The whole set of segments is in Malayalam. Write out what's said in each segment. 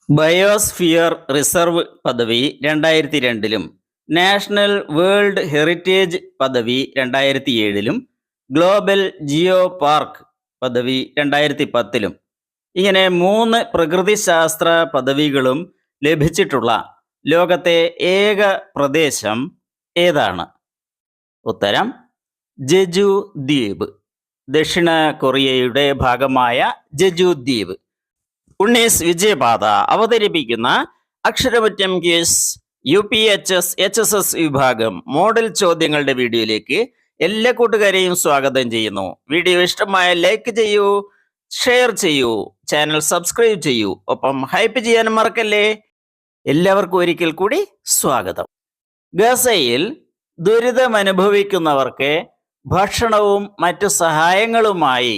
ബയോസ്ഫിയർ റിസർവ് പദവി 2002-ലും നാഷണൽ വേൾഡ് ഹെറിറ്റേജ് പദവി 2007-ലും ഗ്ലോബൽ ജിയോ പാർക്ക് പദവി 2010-ലും ഇങ്ങനെ 3 പ്രകൃതിശാസ്ത്ര പദവികളും ലഭിച്ചിട്ടുള്ള ലോകത്തെ ഏക പ്രദേശം ഏതാണ്? ഉത്തരം ജെജു ദ്വീപ്. ദക്ഷിണ കൊറിയയുടെ ഭാഗമായ ജെജു ദ്വീപ്. ഉണ്ണീസ് വിജയപാത അവതരിപ്പിക്കുന്ന അക്ഷരമുറ്റം ക്വിസ് UPHS HSS വിഭാഗം മോഡൽ ചോദ്യങ്ങളുടെ വീഡിയോയിലേക്ക് എല്ലാ കൂട്ടുകാരെയും സ്വാഗതം ചെയ്യുന്നു. വീഡിയോ ഇഷ്ടമായ ലൈക്ക് ചെയ്യൂ, ഷെയർ ചെയ്യൂ, ചാനൽ സബ്സ്ക്രൈബ് ചെയ്യൂ, ഒപ്പം ഹൈപ്പ് ചെയ്യാനും മറക്കല്ലേ. എല്ലാവർക്കും ഒരിക്കൽ കൂടി സ്വാഗതം. ഗസയിൽ ദുരിതമനുഭവിക്കുന്നവർക്ക് ഭക്ഷണവും മറ്റു സഹായങ്ങളുമായി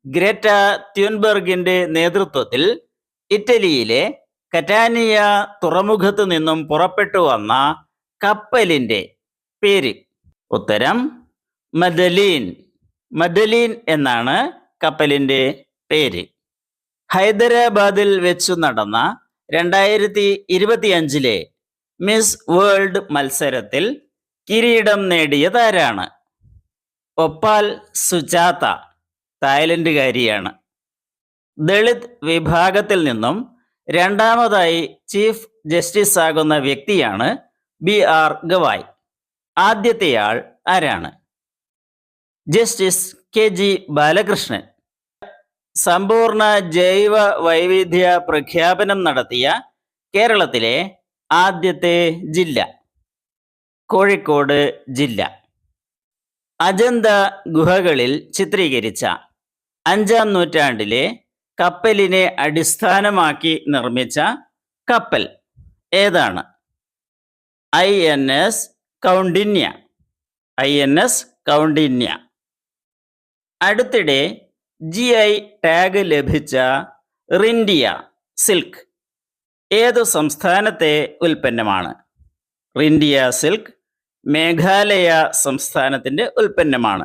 ഗ്രേറ്റ ത്യുൻബെർഗിന്റെ നേതൃത്വത്തിൽ ഇറ്റലിയിലെ കറ്റാനിയ തുറമുഖത്ത് നിന്നും പുറപ്പെട്ടു വന്ന കപ്പലിന്റെ പേര്? ഉത്തരം മദലീൻ. മദലീൻ എന്നാണ് കപ്പലിന്റെ പേര്. ഹൈദരാബാദിൽ വെച്ചു നടന്ന 2025-ലെ മിസ് വേൾഡ് മത്സരത്തിൽ കിരീടം നേടിയതാരാണ്? ഒപ്പാൽ സുജാത, തായ്ലൻഡുകാരിയാണ്. ദളിത് വിഭാഗത്തിൽ നിന്നും രണ്ടാമതായി ചീഫ് ജസ്റ്റിസ് ആകുന്ന വ്യക്തിയാണ് BR ഗവായ്. ആദ്യത്തെയാൾ ആരാണ്? Justice KG Balakrishnan. സമ്പൂർണ്ണ ജൈവ വൈവിധ്യ പ്രഖ്യാപനം നടത്തിയ കേരളത്തിലെ ആദ്യത്തെ ജില്ല? കോഴിക്കോട് ജില്ല. അജന്ത ഗുഹകളിൽ ചിത്രീകരിച്ച 5-ാം നൂറ്റാണ്ടിലെ കപ്പലിനെ അടിസ്ഥാനമാക്കി നിർമ്മിച്ച കപ്പൽ ഏതാണ്? INS കൗണ്ഡിന്യ. INS കൗണ്ഡിന്യ. അടുത്തിടെ GI ടാഗ് ലഭിച്ച റിൻഡിയ സിൽക്ക് ഏതു സംസ്ഥാനത്തെ ഉൽപ്പന്നമാണ്? റിൻഡിയ സിൽക്ക് മേഘാലയ സംസ്ഥാനത്തിൻ്റെ ഉൽപ്പന്നമാണ്.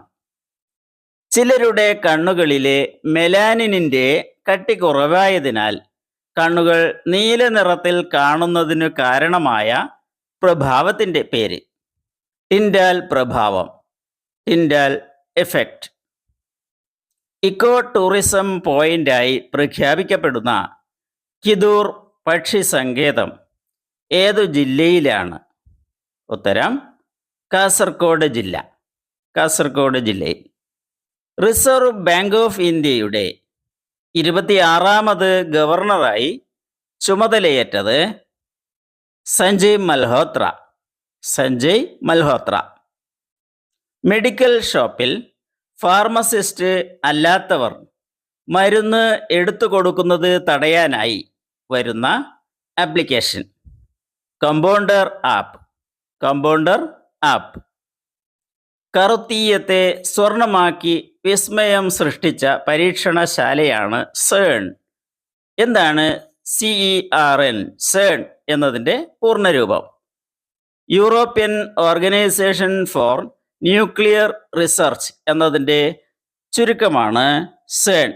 ചിലരുടെ കണ്ണുകളിലെ മെലാനിനിൻ്റെ കട്ടി കുറവായതിനാൽ കണ്ണുകൾ നീല നിറത്തിൽ കാണുന്നതിനു കാരണമായ പ്രഭാവത്തിൻ്റെ പേര്? ടിൻഡാൽ പ്രഭാവം, ടിൻഡാൽ എഫക്റ്റ്. ഇക്കോ ടൂറിസം പോയിന്റായി പ്രഖ്യാപിക്കപ്പെടുന്ന കിദൂർ പക്ഷി സങ്കേതം ഏതു ജില്ലയിലാണ്? ഉത്തരം കാസർഗോഡ് ജില്ല. കാസർഗോഡ് ജില്ലയിൽ. റിസർവ് ബാങ്ക് ഓഫ് ഇന്ത്യയുടെ 26-ാമത് ഗവർണറായി ചുമതലയേറ്റത് സഞ്ജയ് മൽഹോത്ര. സഞ്ജയ് മൽഹോത്ര. മെഡിക്കൽ ഷോപ്പിൽ ഫാർമസിസ്റ്റ് അല്ലാത്തവർ മരുന്ന് എടുത്തു കൊടുക്കുന്നത് തടയാനായി വരുന്ന application? Compounder app. Compounder app. കറുത്തീയത്തെ സ്വർണമാക്കി വിസ്മയം സൃഷ്ടിച്ച പരീക്ഷണശാലയാണ് CERN. എന്താണ് CERN? CERN എന്നതിൻ്റെ പൂർണ്ണരൂപം? European organisation for nuclear research എന്നതിൻ്റെ ചുരുക്കമാണ് CERN.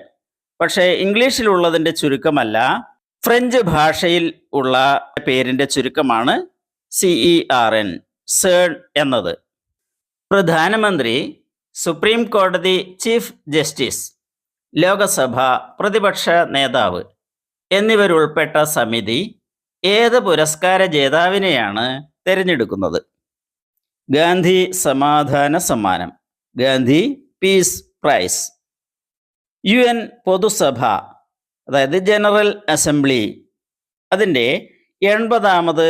പക്ഷേ ഇംഗ്ലീഷിലുള്ളതിൻ്റെ ചുരുക്കമല്ല, ഫ്രഞ്ച് ഭാഷയിൽ ഉള്ള പേരിൻ്റെ ചുരുക്കമാണ് CERN, CERN എന്നത്. പ്രധാനമന്ത്രി, സുപ്രീം കോടതി ചീഫ് ജസ്റ്റിസ്, ലോകസഭ പ്രതിപക്ഷ നേതാവ് എന്നിവരുൾപ്പെട്ട സമിതി ഏത് പുരസ്കാര ജേതാവിനെയാണ് തിരഞ്ഞെടുക്കുന്നത്? ഗാന്ധി സമാധാന സമ്മാനം, ഗാന്ധി പീസ് പ്രൈസ്. UN പൊതുസഭ, അതായത് ജനറൽ അസംബ്ലി, അതിൻ്റെ 80-ാമത്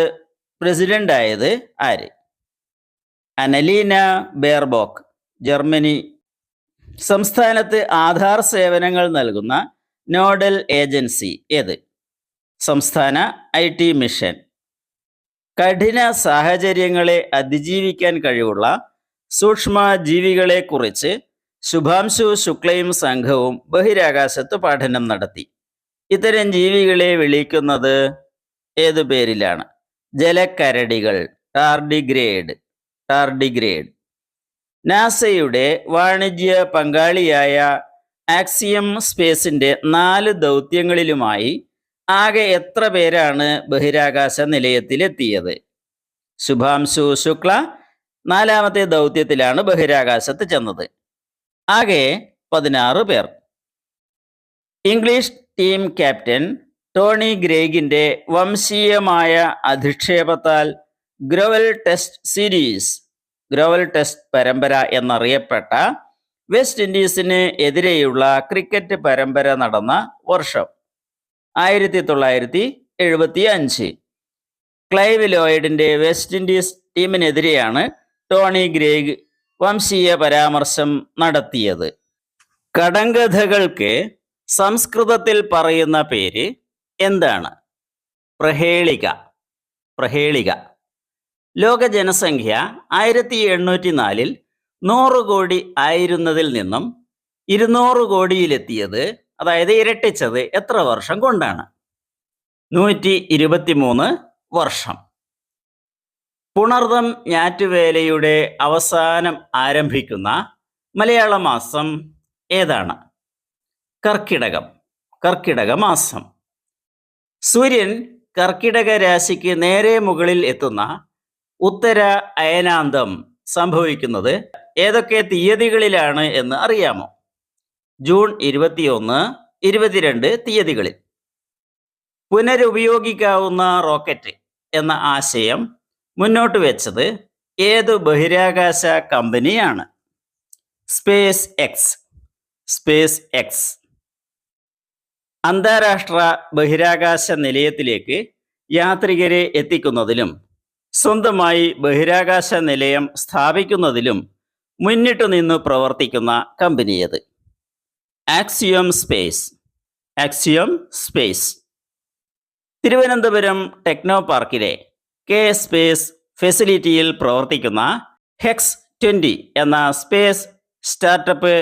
പ്രസിഡൻ്റായത് ആര്? അനലീന ബെയർബോക്ക്, ജർമ്മനി. സംസ്ഥാനത്ത് ആധാർ സേവനങ്ങൾ നൽകുന്ന നോഡൽ ഏജൻസി ഏത്? സംസ്ഥാന IT മിഷൻ. കഠിന സാഹചര്യങ്ങളെ അതിജീവിക്കാൻ കഴിവുള്ള സൂക്ഷ്മ ജീവികളെക്കുറിച്ച് ശുഭാംശു ശുക്ലയും സംഘവും ബഹിരാകാശത്ത് പഠനം നടത്തി. ഇത്തരം ജീവികളെ വിളിക്കുന്നത് ഏതു പേരിലാണ്? ജലക്കരടികൾ, ടാർഡിഗ്രേഡ്. ടാർഡിഗ്രേഡ്. നാസയുടെ വാണിജ്യ പങ്കാളിയായ ആക്സിയം സ്പേസിൻ്റെ 4 ദൗത്യങ്ങളിലുമായി ആകെ എത്ര പേരാണ് ബഹിരാകാശ നിലയത്തിലെത്തിയത്? ശുഭാംശു ശുക്ല 4ാമത്തെ ദൗത്യത്തിലാണ് ബഹിരാകാശത്ത് ചെന്നത്. ആകെ 16 പേർ. ഇംഗ്ലീഷ് ടീം ക്യാപ്റ്റൻ ടോണി ഗ്രേഗിന്റെ വംശീയമായ അധിക്ഷേപത്താൽ ഗ്രോവൽ ടെസ്റ്റ് പരമ്പര എന്നറിയപ്പെട്ട വെസ്റ്റ് ഇൻഡീസിന് എതിരെയുള്ള ക്രിക്കറ്റ് പരമ്പര നടന്ന വർഷം 1975. ക്ലൈവ് ലോയിഡിന്റെ വെസ്റ്റ് ഇൻഡീസ് ടീമിനെതിരെയാണ് ടോണി ഗ്രേഗ് വംശീയ പരാമർശം നടത്തിയത്. കടങ്കഥകൾക്ക് സംസ്കൃതത്തിൽ പറയുന്ന പേര് എന്താണ്? പ്രഹേളിക. ലോക ജനസംഖ്യ 1804 100 കോടി ആയിരുന്നതിൽ നിന്നും 200 കോടിയിലെത്തിയത്, അതായത് ഇരട്ടിച്ചത് എത്ര വർഷം കൊണ്ടാണ്? 123 വർഷം. പുണർദം ഞാറ്റുവേലയുടെ അവസാനം ആരംഭിക്കുന്ന മലയാള മാസം ഏതാണ്? കർക്കിടക മാസം. സൂര്യൻ കർക്കിടക രാശിക്ക് നേരെ മുകളിൽ എത്തുന്ന ഉത്തര അയനാന്തം സംഭവിക്കുന്നത് ഏതൊക്കെ തീയതികളിലാണ് എന്ന് അറിയാമോ? ജൂൺ 21, 22 തീയതികളിൽ. പുനരുപയോഗിക്കാവുന്ന റോക്കറ്റ് എന്ന ആശയം മുന്നോട്ട് വെച്ചത് ഏതു ബഹിരാകാശ കമ്പനിയാണ്? Space X. അന്താരാഷ്ട്ര ബഹിരാകാശ നിലയത്തിലേക്ക് യാത്രികരെ എത്തിക്കുന്നതിലും സ്വന്തമായി ബഹിരാകാശ നിലയം സ്ഥാപിക്കുന്നതിലും മുന്നിട്ടു നിന്ന് പ്രവർത്തിക്കുന്ന കമ്പനിയത്? Axiom Space. തിരുവനന്തപുരം ടെക്നോ പാർക്കിലെ കെ സ്പേസ് ഫെസിലിറ്റിയിൽ പ്രവർത്തിക്കുന്ന ഹെക്സ് 20 എന്ന സ്പേസ് സ്റ്റാർട്ടപ്പ്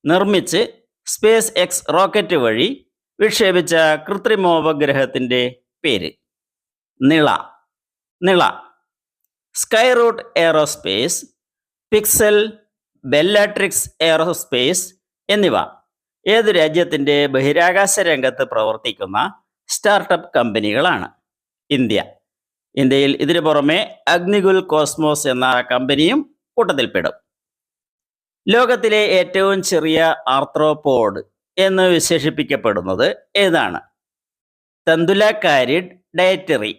നിർമ്മിച്ച് സ്പേസ് എക്സ് റോക്കറ്റ് വഴി വിക്ഷേപിച്ച കൃത്രിമോപഗ്രഹത്തിൻ്റെ പേര്? Nila. Skyroot Aerospace, Pixxel, Bellatrix Aerospace എന്നിവ ഏതു രാജ്യത്തിൻ്റെ ബഹിരാകാശ രംഗത്ത് പ്രവർത്തിക്കുന്ന സ്റ്റാർട്ടപ്പ് കമ്പനികളാണ്? ഇന്ത്യയിൽ ഇതിനു പുറമെ അഗ്നികുൽ കോസ്മോസ് എന്ന കമ്പനിയും കൂട്ടത്തിൽപ്പെടും. ലോകത്തിലെ ഏറ്റവും ചെറിയ ആർത്രോപോഡ് എന്ന് വിശേഷിപ്പിക്കപ്പെടുന്നത് ഏതാണ്? തന്തുലകാരിഡ് ഡയറ്ററി.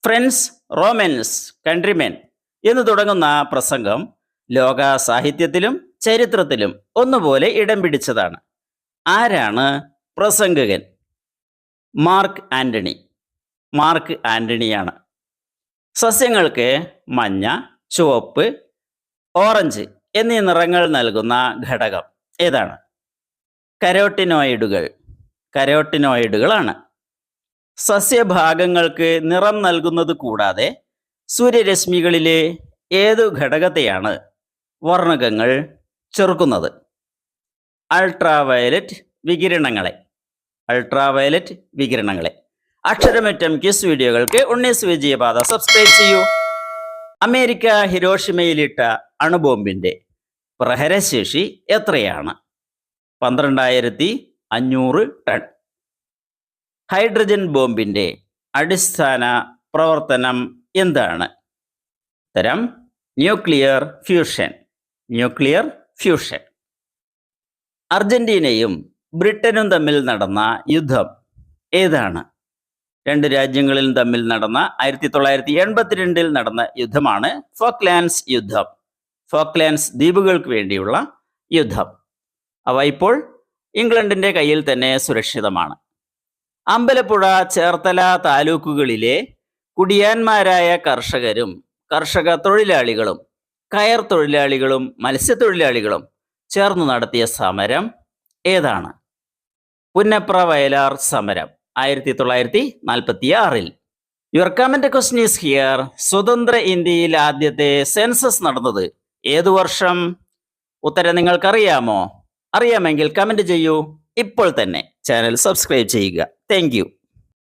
ഫ്രണ്ട്സ്, റോമൻസ്, കൺട്രിമെൻ എന്ന് തുടങ്ങുന്ന പ്രസംഗം ലോക സാഹിത്യത്തിലും ചരിത്രത്തിലും ഒന്നുപോലെ ഇടം പിടിച്ചതാണ്. ആരാണ് പ്രസംഗകൻ? മാർക്ക് ആന്റണിയാണ്. സസ്യങ്ങൾക്ക് മഞ്ഞ, ചുവപ്പ്, ഓറഞ്ച് എന്നീ നിറങ്ങൾ നൽകുന്ന ഘടകം ഏതാണ്? കരോട്ടിനോയിഡുകളാണ്. സസ്യഭാഗങ്ങൾക്ക് നിറം നൽകുന്നത് കൂടാതെ സൂര്യരശ്മികളിലെ ഏതു ഘടകത്തെയാണ് വർണ്ണകങ്ങൾ ചെറുക്കുന്നത്? അൾട്രാവയലറ്റ് വികിരണങ്ങളെ. അക്ഷരമറ്റം ക്വിസ് വീഡിയോകൾക്ക് ഉണ്ണീസ് വിജയപാത സബ്സ്ക്രൈബ് ചെയ്യൂ. അമേരിക്ക ഹിരോഷിമയിലിട്ട അണുബോംബിന്റെ പ്രഹരശേഷി എത്രയാണ്? 12,500 ടൺ. ഹൈഡ്രജൻ ബോംബിന്റെ അടിസ്ഥാന പ്രവർത്തനം എന്താണ്? ഉത്തരം ന്യൂക്ലിയർ ഫ്യൂഷൻ. അർജന്റീനയും ബ്രിട്ടനും തമ്മിൽ നടന്ന യുദ്ധം ഏതാണ്? രണ്ട് രാജ്യങ്ങളിലും തമ്മിൽ നടന്ന 1982 നടന്ന യുദ്ധമാണ് ഫോക്ലാൻഡ്സ് യുദ്ധം. ഫോക്ലാൻഡ്സ് ദ്വീപുകൾക്ക് വേണ്ടിയുള്ള യുദ്ധം. അവ ഇപ്പോൾ ഇംഗ്ലണ്ടിന്റെ കയ്യിൽ തന്നെ സുരക്ഷിതമാണ്. അമ്പലപ്പുഴ, ചേർത്തല താലൂക്കുകളിലെ കുടിയാന്മാരായ കർഷകരും കർഷക തൊഴിലാളികളും കയർ തൊഴിലാളികളും മത്സ്യത്തൊഴിലാളികളും ചേർന്ന് നടത്തിയ സമരം ഏതാണ്? പുന്നപ്ര വയലാർ സമരം 1946. Your comment question is here. സ്വതന്ത്ര ഇന്ത്യയിൽ ആദ്യത്തെ സെൻസസ് നടന്നത് ഏതു വർഷം? ഉത്തരം നിങ്ങൾക്കറിയാമോ? അറിയാമെങ്കിൽ കമന്റ് ചെയ്യൂ. ഇപ്പോൾ തന്നെ ചാനൽ സബ്സ്ക്രൈബ് ചെയ്യുക. Thank you.